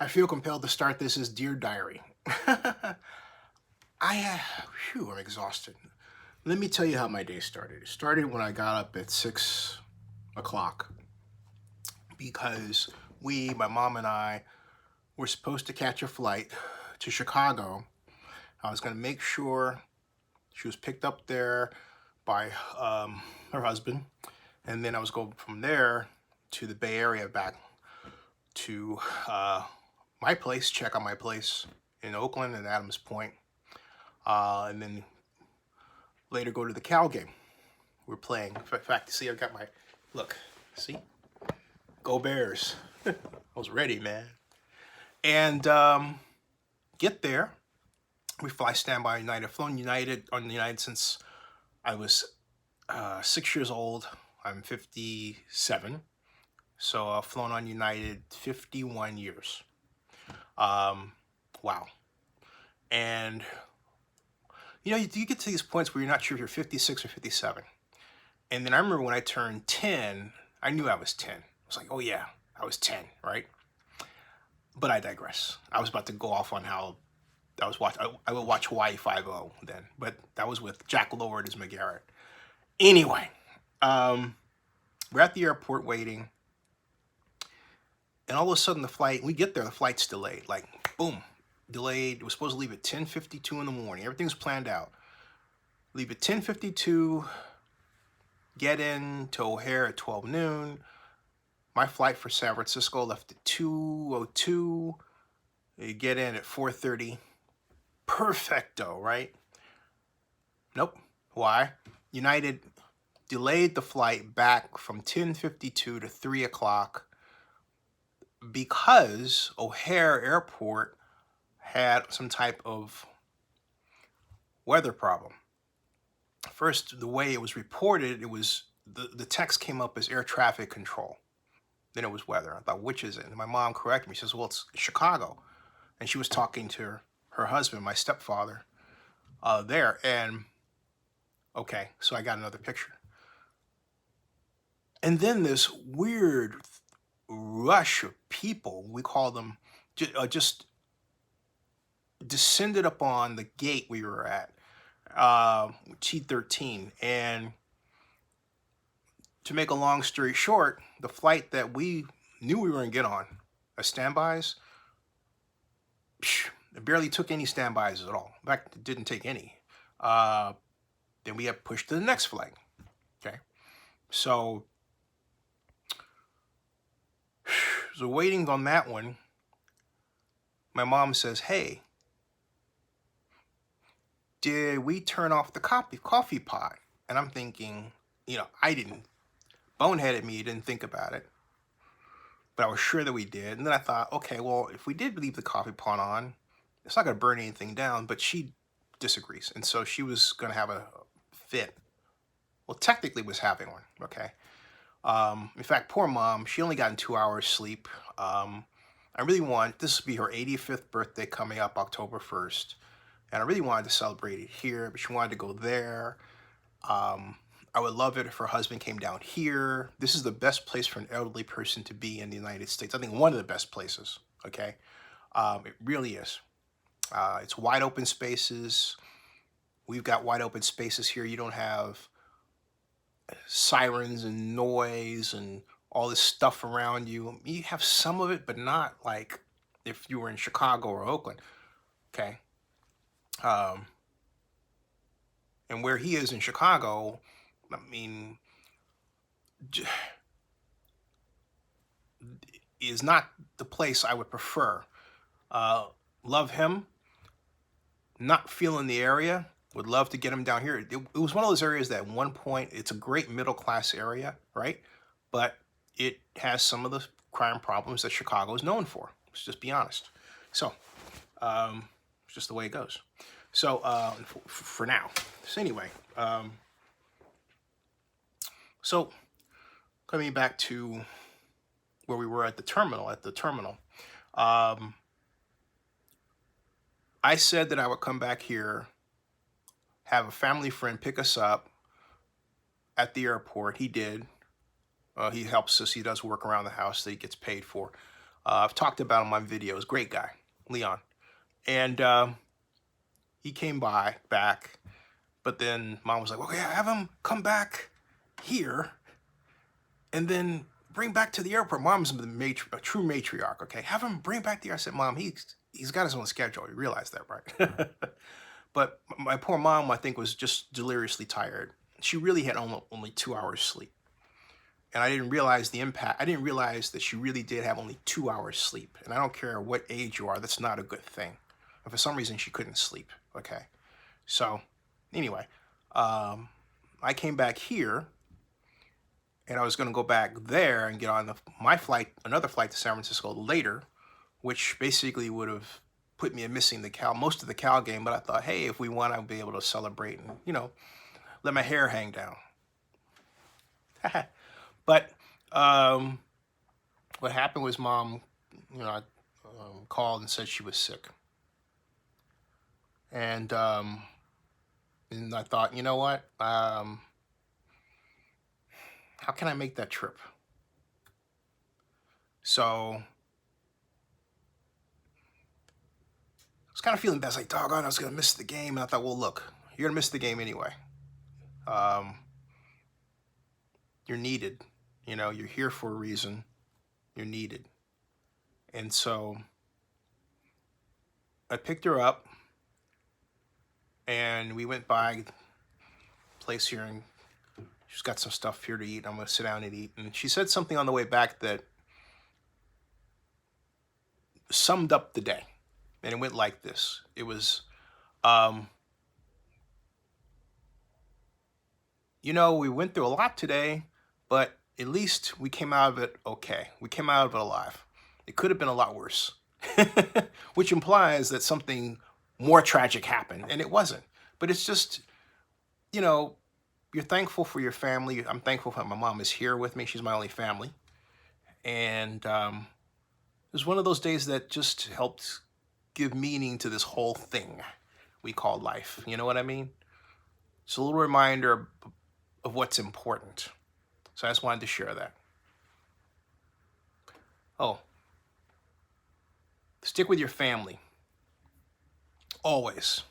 I feel compelled to start this as Dear Diary. I'm exhausted. Let me tell you how my day started. It started when I got up at 6 o'clock because my mom and I, were supposed to catch a flight to Chicago. I was going to make sure she was picked up there by her husband, and then I was going from there to the Bay Area back to my place, check on my place in Oakland and Adams Point, and then later go to the Cal game. We're playing. In fact, see, I got my look. See, go Bears! I was ready, man. And get there. We fly standby United. I've flown United on United since I was 6 years old. I'm 57, so I've flown on United 51 years. Wow. And you get to these points where you're not sure if you're 56 or 57. And then I remember when I turned 10, I knew I was 10. I was like, oh yeah, I was 10, right? But I digress. I was about to go off on how I would watch Hawaii Five-0 then, but that was with Jack Lord as McGarrett. Anyway, we're at the airport waiting, and all of a sudden we get there, the flight's delayed. Like, boom, delayed. It was supposed to leave at 10:52 in the morning. Everything's planned out. Leave at 10:52, get in to O'Hare at 12 noon. My flight for San Francisco left at 2:02. You get in at 4:30. Perfecto, right? Nope. Why? United delayed the flight back from 10:52 to 3 o'clock because O'Hare Airport had some type of weather problem. First, the way it was reported, it was the text came up as air traffic control. Then it was weather. I thought, which is it? And my mom corrected me. She says, well, it's Chicago. And she was talking to her husband, my stepfather, there. And okay, so I got another picture. And then this weird rush of people, we call them, just descended upon the gate we were at, T13. And to make a long story short, the flight that we knew we were going to get on, as standbys, it barely took any standbys at all. In fact, it didn't take any. Then we got pushed to the next flight. Okay. So waiting on that one, my mom says, hey, did we turn off the coffee pot? And I'm thinking, I didn't. Boneheaded me, didn't think about it. But I was sure that we did. And then I thought, okay, well, if we did leave the coffee pot on, it's not going to burn anything down. But she disagrees. And so she was going to have a fit. Well, technically was having one, okay? In fact, poor mom, she only gotten 2 hours sleep. I really this will be her 85th birthday coming up October 1st. And I really wanted to celebrate it here, but she wanted to go there. I would love it if her husband came down here. This is the best place for an elderly person to be in the United States. I think one of the best places, okay? It really is. It's wide open spaces. We've got wide open spaces here. You don't have sirens and noise and all this stuff around you. You have some of it, but not like if you were in Chicago or Oakland, okay? And where he is in Chicago, I mean, is not the place I would prefer. Love him, not feeling the area, would love to get him down here. It was one of those areas that at one point, it's a great middle class area, right? But it has some of the crime problems that Chicago is known for. Let's just be honest. So, it's just the way it goes. So, for now. So anyway, so coming back to where we were at the terminal, I said that I would come back here, have a family friend pick us up at the airport. He did. He helps us. He does work around the house that he gets paid for. I've talked about him on videos. Great guy, Leon. And he came back, but then mom was like, "Okay, have him come back here, and then bring back to the airport." Mom's a true matriarch. Okay, have him bring back the airport. I said, "Mom, he's got his own schedule. You realize that, right?" But my poor mom, I think, was just deliriously tired. She really had only 2 hours sleep. And I didn't realize the impact. I didn't realize that she really did have only 2 hours sleep. And I don't care what age you are, that's not a good thing. And for some reason, she couldn't sleep. Okay. So anyway, I came back here and I was going to go back there and get on my flight, another flight to San Francisco later, which basically would have put me in missing most of the Cal game. But I thought, hey, if we won, I'd be able to celebrate and, let my hair hang down. But what happened was mom, called and said she was sick. And I thought, you know what? How can I make that trip? So I was kind of feeling bad. I was like, doggone, I was going to miss the game. And I thought, well, look, you're going to miss the game anyway. You're needed. You're here for a reason. You're needed. And so I picked her up and we went by a place here and she's got some stuff here to eat. I'm going to sit down and eat. And she said something on the way back that summed up the day. And it went like this. It was, we went through a lot today, but at least we came out of it okay. We came out of it alive. It could have been a lot worse, which implies that something more tragic happened, and it wasn't. But it's just, you're thankful for your family. I'm thankful that my mom is here with me. She's my only family. And it was one of those days that just helped give meaning to this whole thing we call life. You know what I mean? It's a little reminder of what's important. So I just wanted to share that. Oh, stick with your family. Always.